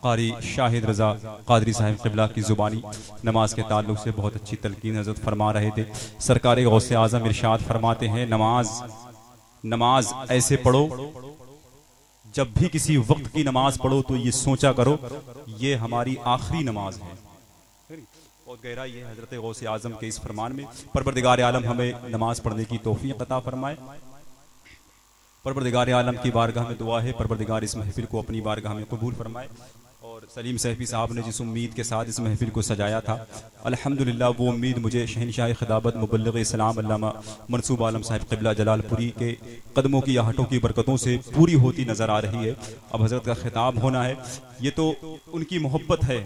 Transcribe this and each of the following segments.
कारी शाहिद रजा कादरी साहिब क़िबला की ज़ुबानी नमाज के ताल्लुक़ से बहुत अच्छी तलकीन हज़रत फरमा रहे थे। सरकार गौसे आज़म इरशाद फरमाते हैं, नमाज ऐसे पढ़ो, जब भी किसी वक्त की नमाज पढ़ो तो ये सोचा करो ये हमारी आखिरी नमाज है। बहुत गहरा ये हज़रत गौसे आज़म के इस फरमान में। परवरदिगार आलम हमें नमाज पढ़ने की तौफीक अता फरमाए। परवरदिगार आलम की बारगाह में दुआ है परवरदिगार इस महफिल को अपनी बारगाह में कबूल फरमाए। और सलीम सैफी साहब ने जिस उम्मीद के साथ इस महफिल को सजाया था, अल्हम्दुलिल्लाह वो उम्मीद मुझे शहनशाह खिदाबत मुबल्लिग़ इस्लाम अल्लामा मनसूब आलम साहिब क़िबला जलालपुरी के कदमों की आहटों की बरकतों से पूरी होती नज़र आ रही है। अब हज़रत का खिताब होना है, ये तो उनकी मोहब्बत है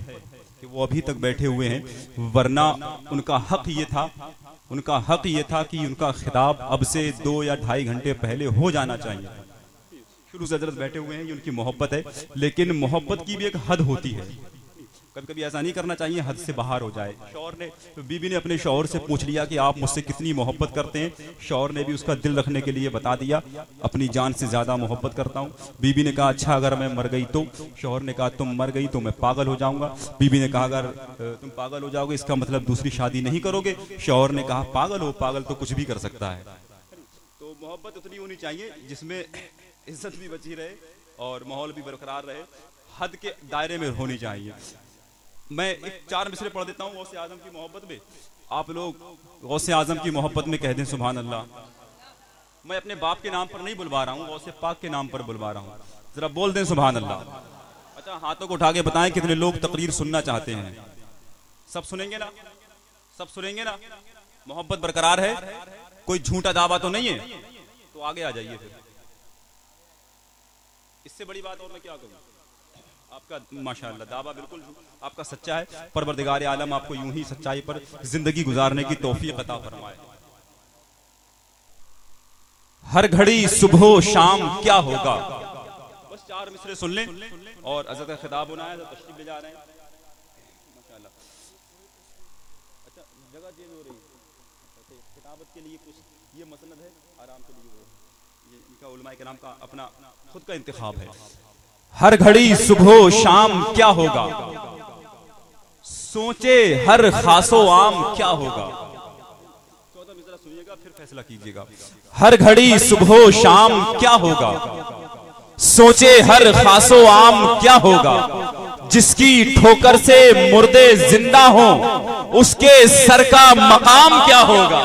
कि वो अभी तक बैठे हुए हैं, वरना उनका हक ये था कि उनका खिताब अब से 2 या 2.5 घंटे पहले हो जाना चाहिए। शुरू से हज़रत बैठे हुए हैं, ये उनकी मोहब्बत है, लेकिन मोहब्बत की भी एक हद होती है। कभी कभी ऐसा नहीं करना चाहिए हद से बाहर हो जाए। बीबी ने अपने शौहर से पूछ लिया कि आप मुझसे कितनी मोहब्बत करते हैं। शौहर ने भी उसका दिल रखने के लिए बता दिया, अपनी जान से ज्यादा मोहब्बत करता हूँ। बीबी ने कहा अच्छा अगर मैं मर गई तो? शौहर ने कहा तुम मर गई तो मैं पागल हो जाऊंगा। बीबी ने कहा अगर तुम पागल हो जाओगे इसका मतलब दूसरी शादी नहीं करोगे। शौहर ने कहा पागल हो, पागल तो कुछ भी कर सकता है। तो मोहब्बत उतनी होनी चाहिए जिसमें इज्जत भी बची रहे और माहौल भी बरकरार रहे, हद के दायरे में होनी चाहिए। मैं एक 4 मिसरे पढ़ देता हूँ गौसे आजम की मोहब्बत में। आप लोग गौसे आजम की मोहब्बत में कह दें सुभान अल्लाह। मैं अपने बाप के नाम पर नहीं बुलवा रहा हूँ, गौसे पाक के नाम पर बुलवा रहा हूँ। जरा बोल दें सुभान अल्लाह। अच्छा हाथों को उठा के बताएं कितने लोग तकरीर सुनना चाहते हैं। सब सुनेंगे ना? सब सुनेंगे ना? मोहब्बत बरकरार है, कोई झूठा दावा तो नहीं है? तो आगे आ जाइए फिर। इससे बड़ी बात और मैं क्या कहूँ? आपका माशाअल्लाह दावा बिल्कुल आपका सच्चा है। परवरदिगार आलम आपको यूं ही सच्चाई पर जिंदगी गुजारने की तौफीक अता फरमाए। हर घड़ी सुबह शाम क्या होगा, बस 4 मिसरे सुन लें और हज़रत का खिताब होना है, तशरीफ ले जा रहे हैं माशाअल्लाह। अच्छा जगह चेंज हो रही है खिताबत के लिए, कुछ ये मसनद है आराम के लिए, ये इनका उलमाए के नाम का अपना खुद का इंतखाब है। हर घड़ी सुबह शाम क्या होगा, सोचे हर खासो आम क्या होगा। 14 मिसरा सुनिएगा फिर फैसला कीजिएगा। हर घड़ी सुबह शाम क्या होगा, सोचे हर खासो आम क्या होगा। जिसकी ठोकर से मुर्दे जिंदा हो उसके सर का मकाम क्या होगा।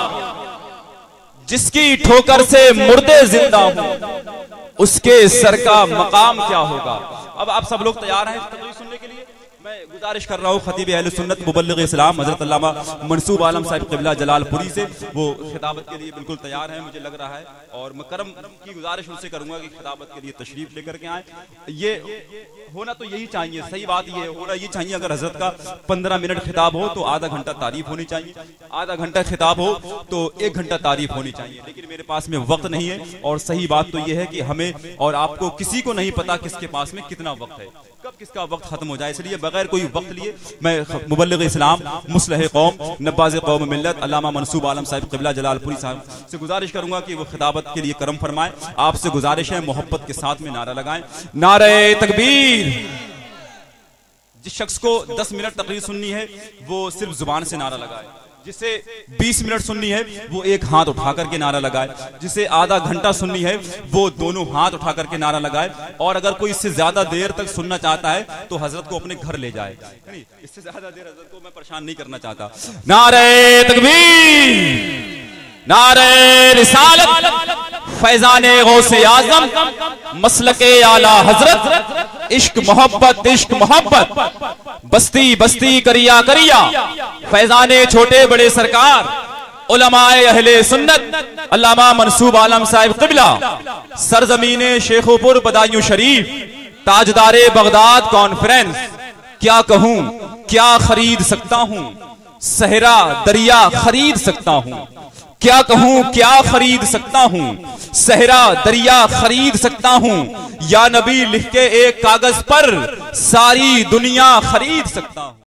जिसकी ठोकर से मुर्दे जिंदा हो उसके सर का मकाम क्या होगा। अब आप सब लोग तैयार हैं तकरीर सुनने के लिए? मैं गुजारिश कर रहा हूँ खतीब अहले सुन्नत मुबल्लिग़ इस्लाम हज़रत अल्लामा मनसूब आलम साहिब क़िबला जलालपुरी से, वो खिताबत के लिए बिल्कुल तैयार हैं मुझे लग रहा है। और मैं करम की गुजारिश उनसे करूंगा कि खिताबत के लिए तशरीफ लेकर के आए। ये होना तो यही चाहिए, सही बात ये होना ये चाहिए। अगर हज़रत का 15 मिनट खिताब हो तो आधा घंटा तारीफ होनी चाहिए, आधा घंटा खिताब हो तो 1 घंटा तारीफ होनी चाहिए। लेकिन मेरे पास में वक्त नहीं है और सही बात तो यह है कि हमें और आपको किसी को नहीं पता किसके पास में कितना वक्त है, कब किसका वक्त खत्म हो जाए। इसलिए बगैर कोई वक्त लिए मैं मुबल्लिग़ इस्लाम मुस्लिह कौम नब्बाज़ कौम मिल्लत अल्लामा मनसूब आलम साहिब क़िबला जलालपुरी साहब से गुजारिश करूंगा कि वो खिताबत के लिए करम फरमाए। आपसे गुजारिश है मोहब्बत के साथ में नारा लगाएं, नारे तकबीर। जिस शख्स को 10 मिनट तकरीर सुननी है वो सिर्फ जुबान से नारा लगाए, जिसे 20 मिनट सुननी है वो एक हाथ उठा करके नारा लगाए, जिसे आधा घंटा सुननी है वो दोनों हाथ उठा करके नारा लगाए। और अगर कोई इससे ज्यादा देर तक सुनना चाहता है तो हजरत को अपने घर ले जाए। इससे ज्यादा देर हजरत को मैं परेशान नहीं करना चाहता। नारे तकबीर, नारे रिसालत, फैजाने गौसे आजम, मसलके आला हजरत, इश्क मोहब्बत, बस्ती बस्ती करिया करिया, फैजाने छोटे बड़े सरकार, उलमाए अहले सुन्नत अल्लामा मनसूब आलम साहिब क़िबला, सरजमीने शेखोपुर बदायूं शरीफ, ताजदारे बगदाद कॉन्फ्रेंस। क्या कहूं क्या खरीद सकता हूं, सहरा दरिया खरीद सकता हूं। क्या कहूं क्या खरीद सकता हूं, सहरा दरिया खरीद सकता हूं। या नबी लिख के एक कागज पर सारी दुनिया खरीद सकता हूं।